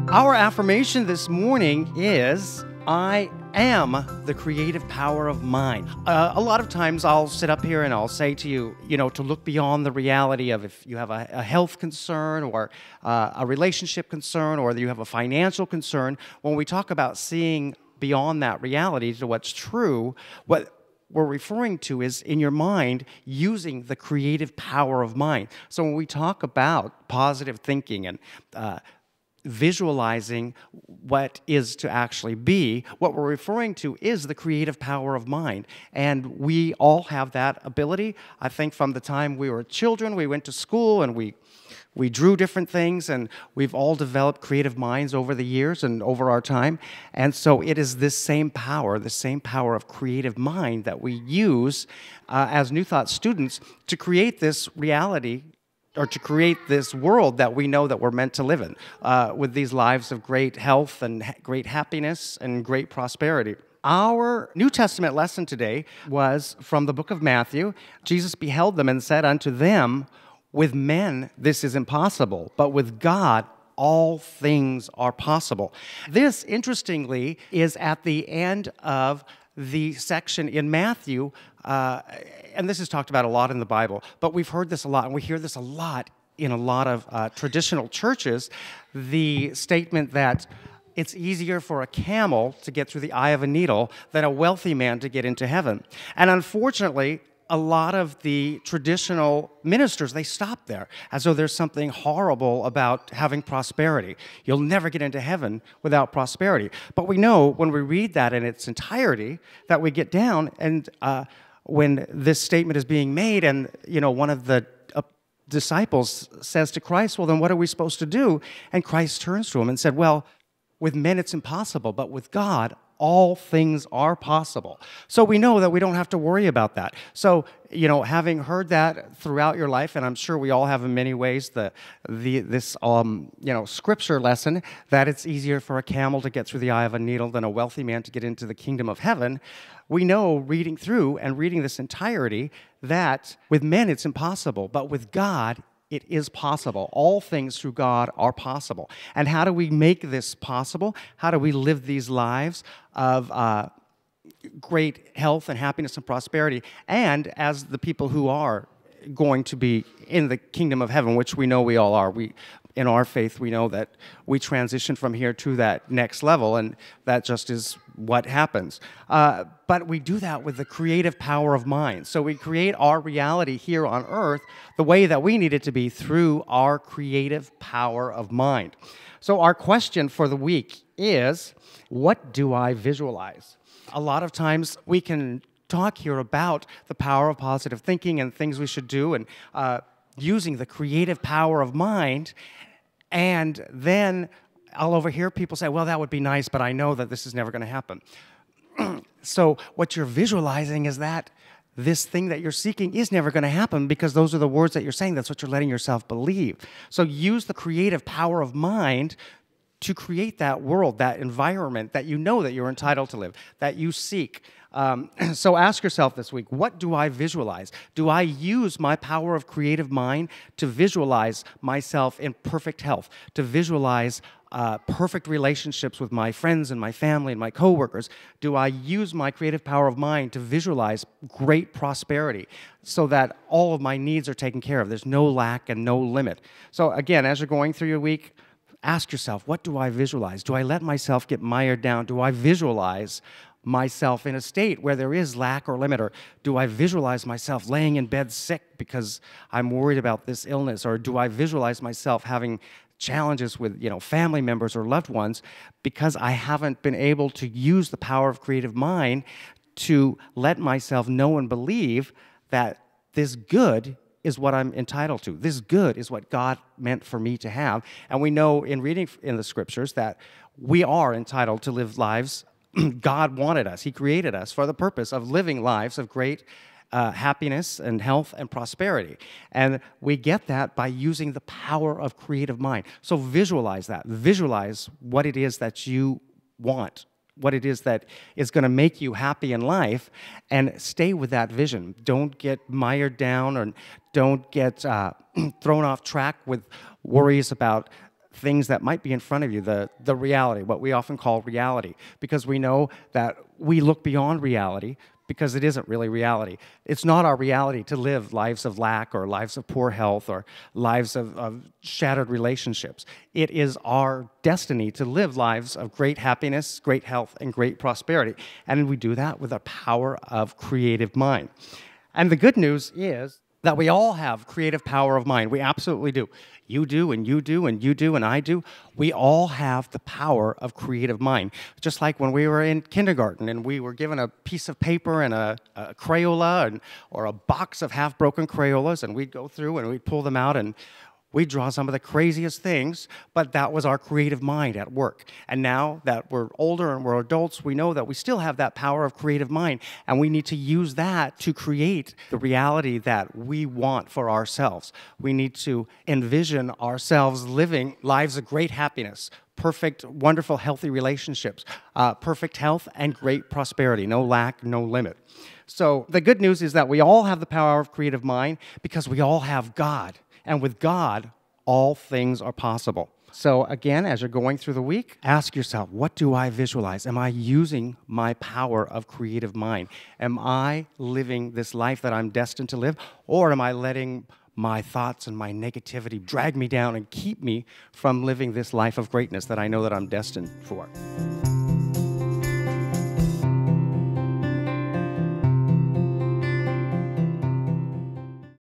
Our affirmation this morning is, I am the creative power of mind. A lot of times I'll sit up here and I'll say to you, to look beyond the reality of if you have a health concern or a relationship concern or you have a financial concern. When we talk about seeing beyond that reality to what's true, what we're referring to is in your mind using the creative power of mind. So when we talk about positive thinking and visualizing what is to actually be, what we're referring to is the creative power of mind. And we all have that ability. I think from the time we were children, we went to school and we drew different things, and we've all developed creative minds over the years and over our time. And so it is this same power of creative mind that we use as New Thought students to create this reality or to create this world that we know that we're meant to live in, with these lives of great health and great happiness and great prosperity. Our New Testament lesson today was from the book of Matthew. Jesus beheld them and said unto them, with men this is impossible, but with God all things are possible. This, interestingly, is at the end of the section in Matthew, and this is talked about a lot in the Bible, but we've heard this a lot, and we hear this a lot in a lot of traditional churches, the statement that it's easier for a camel to get through the eye of a needle than a wealthy man to get into heaven. And unfortunately, a lot of the traditional ministers, they stop there, as though there's something horrible about having prosperity. You'll never get into heaven without prosperity. But we know when we read that in its entirety that we get down, and when this statement is being made, and one of the disciples says to Christ, well, then what are we supposed to do? And Christ turns to him and said, well, with men it's impossible, but with God all things are possible. So we know that we don't have to worry about that. So, having heard that throughout your life, and I'm sure we all have in many ways this scripture lesson that it's easier for a camel to get through the eye of a needle than a wealthy man to get into the kingdom of heaven. We know, reading through and reading this entirety, that with men it's impossible, but with God it is possible. All things through God are possible. And how do we make this possible? How do we live these lives of great health and happiness and prosperity? And as the people who are going to be in the kingdom of heaven, which we know we all are. In our faith, we know that we transition from here to that next level, and that just is what happens. But we do that with the creative power of mind. So we create our reality here on earth the way that we need it to be through our creative power of mind. So our question for the week is, what do I visualize? A lot of times we can talk here about the power of positive thinking and things we should do, and using the creative power of mind. And then I'll overhear people say, well, that would be nice, but I know that this is never going to happen. So what you're visualizing is that this thing that you're seeking is never going to happen, because those are the words that you're saying. That's what you're letting yourself believe. So use the creative power of mind to create that world, that environment that you know that you're entitled to live, that you seek. So ask yourself this week, what do I visualize? Do I use my power of creative mind to visualize myself in perfect health, to visualize perfect relationships with my friends and my family and my coworkers? Do I use my creative power of mind to visualize great prosperity so that all of my needs are taken care of? There's no lack and no limit. So again, as you're going through your week, ask yourself, what do I visualize? Do I let myself get mired down? Do I visualize myself in a state where there is lack or limit? Or do I visualize myself laying in bed sick because I'm worried about this illness? Or do I visualize myself having challenges with family members or loved ones because I haven't been able to use the power of creative mind to let myself know and believe that this good is what I'm entitled to. This good is what God meant for me to have. And we know in reading in the scriptures that we are entitled to live lives. God wanted us. He created us for the purpose of living lives of great happiness and health and prosperity. And we get that by using the power of creative mind. So visualize that. Visualize what it is that you want, what it is that is going to make you happy in life, and stay with that vision. Don't get mired down, or don't get thrown off track with worries about things that might be in front of you, the reality, what we often call reality, because we know that we look beyond reality because it isn't really reality. It's not our reality to live lives of lack or lives of poor health or lives of shattered relationships. It is our destiny to live lives of great happiness, great health, and great prosperity. And we do that with the power of creative mind. And the good news is that we all have creative power of mind. We absolutely do. You do, and you do, and you do, and I do. We all have the power of creative mind. Just like when we were in kindergarten and we were given a piece of paper and a Crayola or a box of half-broken Crayolas, and we'd go through and we'd pull them out and we'd draw some of the craziest things, but that was our creative mind at work. And now that we're older and we're adults, we know that we still have that power of creative mind, and we need to use that to create the reality that we want for ourselves. We need to envision ourselves living lives of great happiness, perfect, wonderful, healthy relationships, perfect health, and great prosperity, no lack, no limit. So the good news is that we all have the power of creative mind because we all have God. And with God, all things are possible. So again, as you're going through the week, ask yourself, what do I visualize? Am I using my power of creative mind? Am I living this life that I'm destined to live? Or am I letting my thoughts and my negativity drag me down and keep me from living this life of greatness that I know that I'm destined for?